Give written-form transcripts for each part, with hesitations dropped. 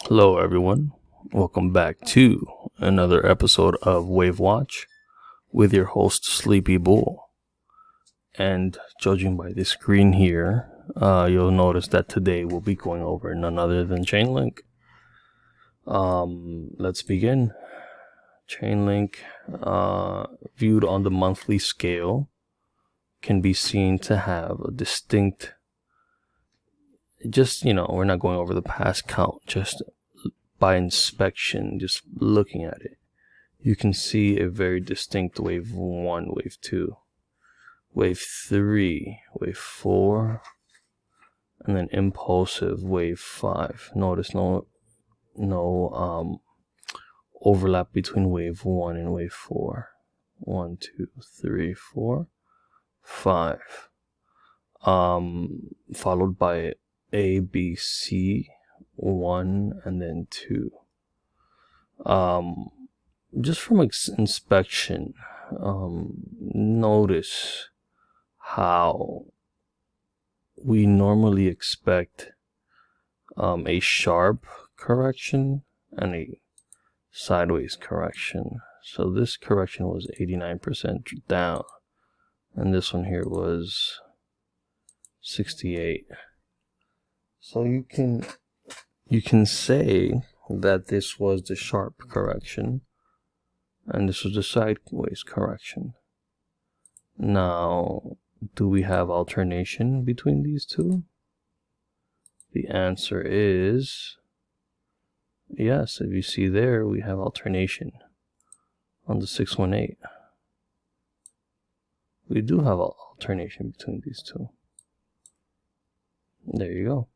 Hello everyone, welcome back to another episode of Wave Watch with your host Sleepy Bull. And judging by the screen here, you'll notice that today we'll be going over none other than Chainlink. Let's begin. Chainlink, viewed on the monthly scale, can be seen to have a distinct, we're not going over the past count, just by inspection, just looking at it, you can see a very distinct wave 1, wave 2, wave 3, wave 4, and then impulsive wave 5. Notice no overlap between wave 1 and wave 4. 1, 2, 3, 4, 5. Followed by A, B, C, 1, and then 2. Just from inspection, notice how we normally expect a sharp correction and a sideways correction. So this correction was 89% down, and this one here was 68. So you can say that this was the sharp correction and this was the sideways correction. Now, do we have alternation between these two? The answer is yes. If you see there, we have alternation on the 618. We do have alternation between these two. There you go.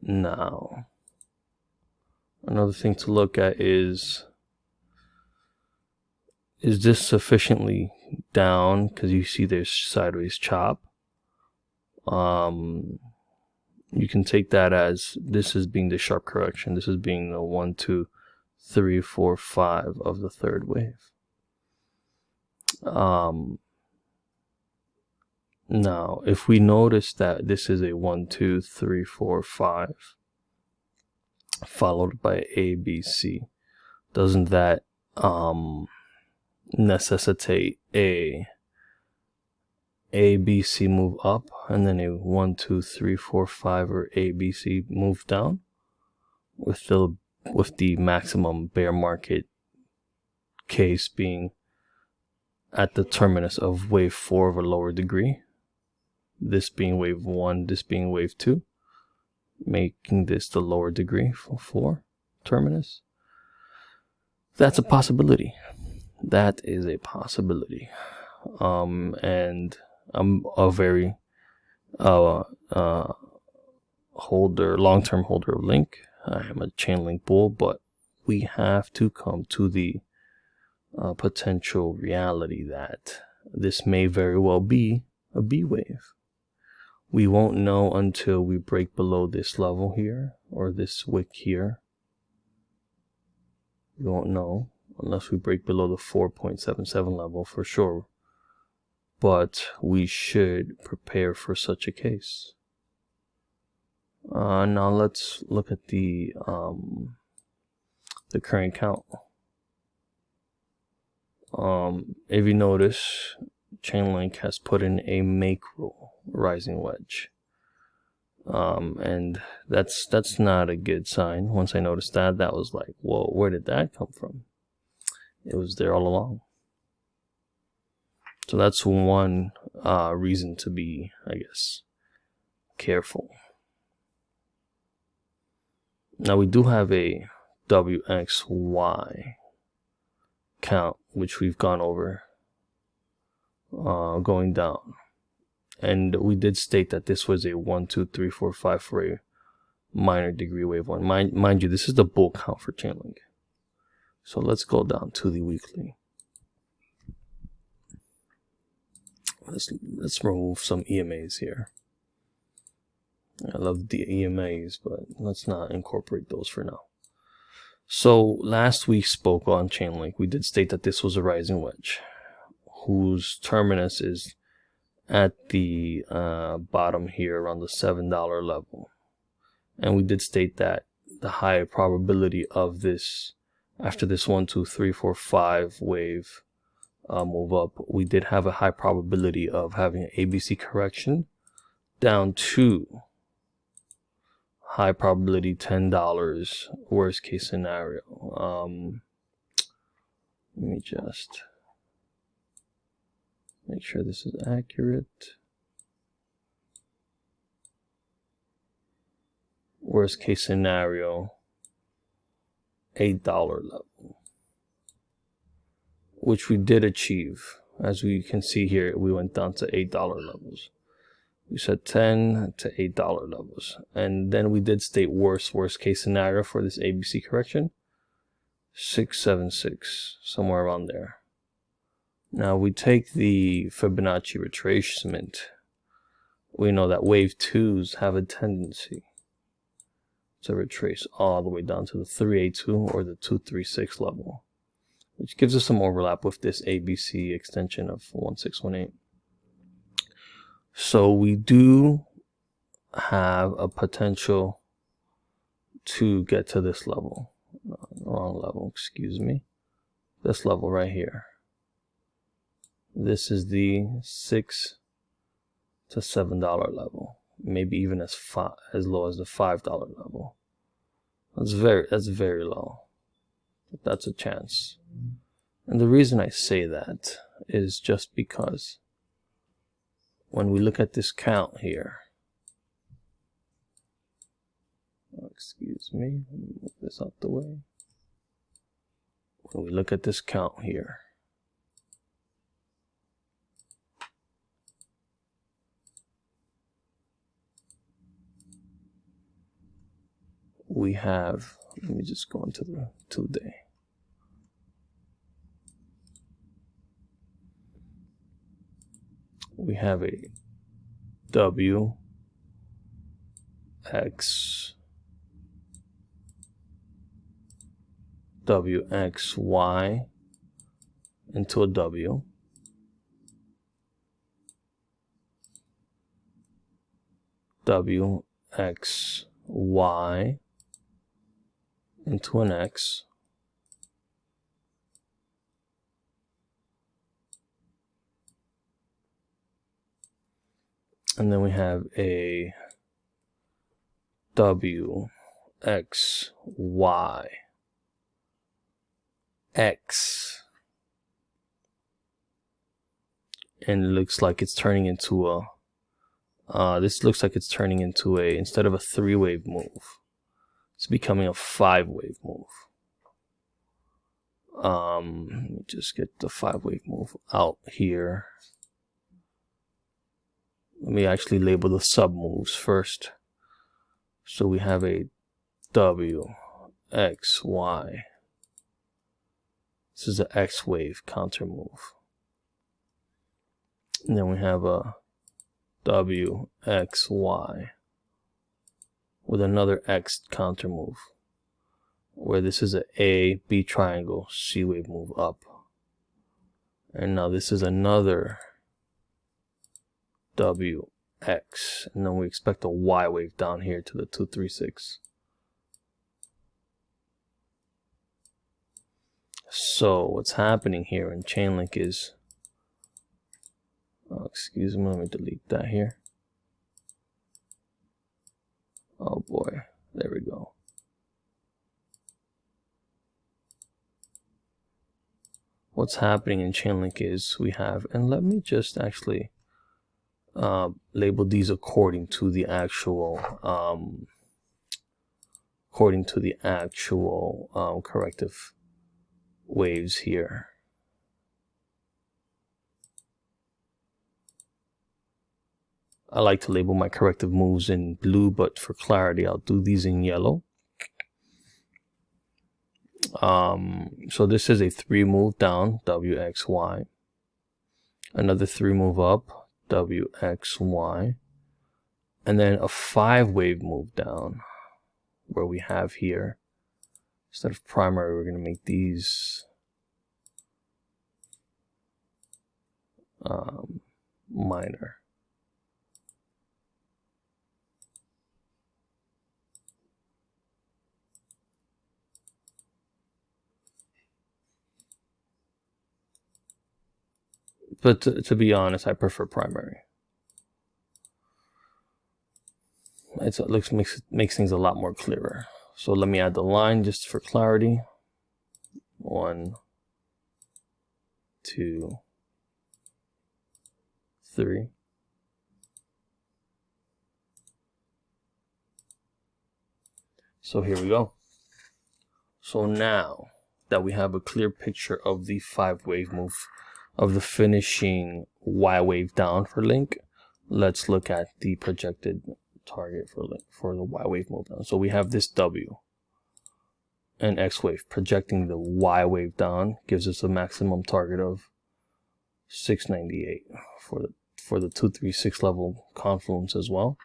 Now, another thing to look at is this sufficiently down? Because you see there's sideways chop. You can take that as this is being the sharp correction. This is being the 1, 2, 3, 4, 5 of the third wave. Now, if we notice that this is a 1, 2, 3, 4, 5, followed by A, B, C, doesn't that necessitate a B, C move up and then a 1, 2, 3, 4, 5 or A, B, C move down with the maximum bear market case being at the terminus of wave 4 of a lower degree, this being wave 1, this being wave 2, making this the lower degree for 4 terminus? That's a possibility. That is a possibility. And I'm a very long-term holder of Link. I am a Chainlink bull, but we have to come to the potential reality that this may very well be a B wave. We won't know until we break below this level here, or this wick here. We won't know unless we break below the 4.77 level for sure. But we should prepare for such a case. Now let's look at the current count. If you notice, Chainlink has put in a macro rising wedge, and that's not a good sign. Once I noticed that was like, whoa, where did that come from? It was there all along. So that's one reason to be, I guess, careful. Now we do have a WXY count, which we've gone over, going down. And we did state that this was a 1, 2, 3, 4, 5 for a minor degree wave 1. Mind you, this is the bull count for Chainlink. So let's go down to the weekly. Let's remove some EMAs here. I love the EMAs, but let's not incorporate those for now. So last we spoke on Chainlink, we did state that this was a rising wedge whose terminus is at the bottom here around the $7 level. And we did state that the high probability of this, after this 1, 2, 3, 4, 5 wave move up, we did have a high probability of having an ABC correction down to high probability $10 worst case scenario. Let me just make sure this is accurate. Worst case scenario, $8 level, which we did achieve. As we can see here, we went down to $8 levels. We said $10 to $8 levels. And then we did state worst case scenario for this ABC correction, 676, somewhere around there. Now we take the Fibonacci retracement. We know that wave 2s have a tendency to retrace all the way down to the 382 or the 236 level, which gives us some overlap with this ABC extension of 1618. So we do have a potential to get to this level. Wrong level, excuse me. This level right here. This is the $6 to $7 level. Maybe even as low as the $5 level. That's very low. But that's a chance. And the reason I say that is just because when we look at this count here, excuse me, let me move this out the way. When we look at this count here, we have, let me just go into the 2-day. We have a WXY into a W, WXY into an X, and then we have a WXY X, and it looks like it's turning into a this looks like it's turning into a, instead of a 3-wave move, it's becoming a 5-wave move. Let me just get the 5-wave move out here. Let me actually label the sub moves first. So we have a WXY. This is an X wave counter move. And then we have a WXY with another X counter move, where this is a B triangle C wave move up. And now this is another WX, and then we expect a Y wave down here to the 236. So what's happening here in Chainlink is, excuse me, let me delete that here. Oh boy, there we go. What's happening in Chainlink is we have, and let me just actually label these according to the actual corrective waves here. I like to label my corrective moves in blue, but for clarity, I'll do these in yellow. So this is a 3 move down, WXY. Another 3 move up, WXY. And then a 5-wave move down, where we have here, instead of primary, we're going to make these minor. But to be honest, I prefer primary. It makes things a lot more clearer. So let me add the line just for clarity. 1, 2, 3. So here we go. So now that we have a clear picture of the 5-wave move, of the finishing Y wave down for Link, let's look at the projected target for Link for the Y wave move down. So we have this W and X wave projecting the Y wave down, gives us a maximum target of 698 for the 236 level confluence as well.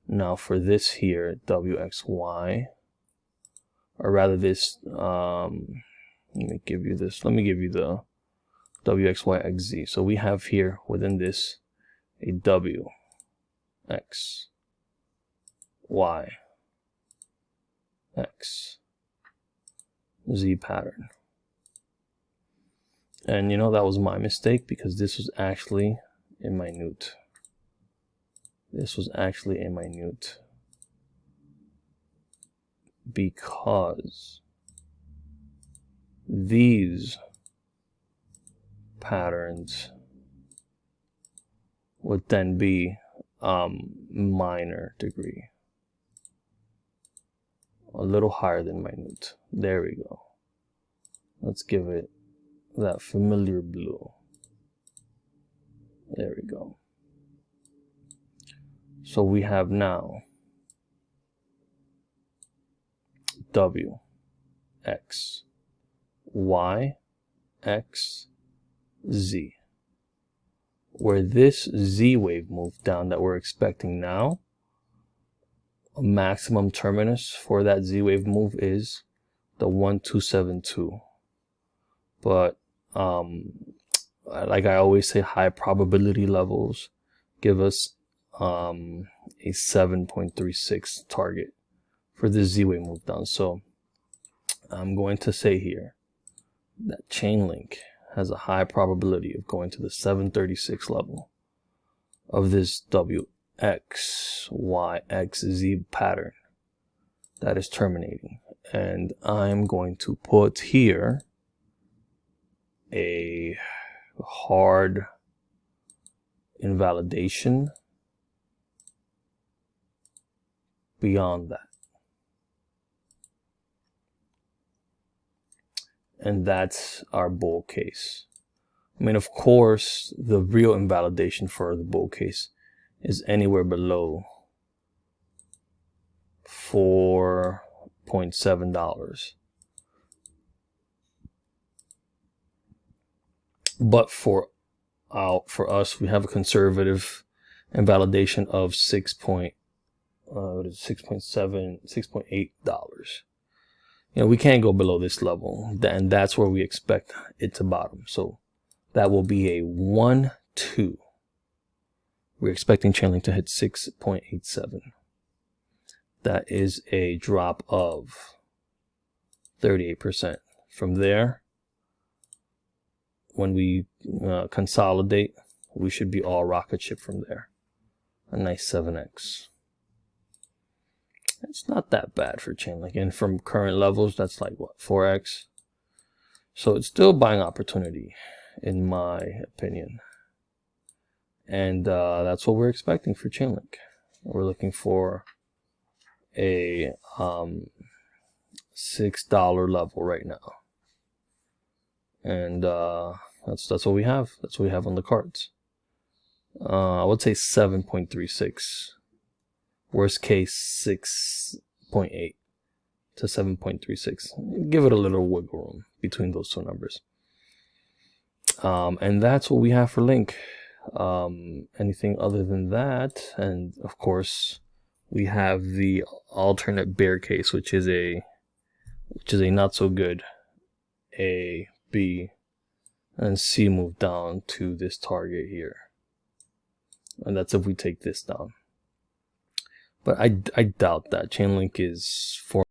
Now for this here, WXY, or rather this, let me give you the WXYXZ. So we have here within this a W, X, Y, X, Z pattern. And you know, that was my mistake because this was actually in minute. This was actually in minute because these patterns would then be minor degree, a little higher than minute. There we go. Let's give it that familiar blue. There we go. So we have now W, X, Y, X, Z, where this Z wave move down that we're expecting now, a maximum terminus for that Z wave move is the 1272. But like I always say, high probability levels give us a 7.36 target for this Z wave move down. So I'm going to say here that Chainlink has a high probability of going to the 736 level of this WXYXZ pattern that is terminating. And I'm going to put here a hard invalidation beyond that. And that's our bull case. I mean, of course, the real invalidation for the bull case is anywhere below $4.7. But for us, we have a conservative invalidation of $6.8. You know, we can't go below this level, and that's where we expect it to bottom. So that will be a 1, 2. We're expecting Chainlink to hit 6.87. That is a drop of 38%. From there, when we consolidate, we should be all rocket ship from there. A nice 7x. It's not that bad for Chainlink, and from current levels, that's like what, 4x. So it's still buying opportunity, in my opinion. And that's what we're expecting for Chainlink. We're looking for a $6 level right now, and that's what we have. That's what we have on the cards. I would say 7.36. Worst case 6.8 to 7.36. Give it a little wiggle room between those two numbers. And that's what we have for Link. Anything other than that, and of course we have the alternate bear case, which is a not so good A, B, and C move down to this target here. And that's if we take this down. But I doubt that. Chainlink is for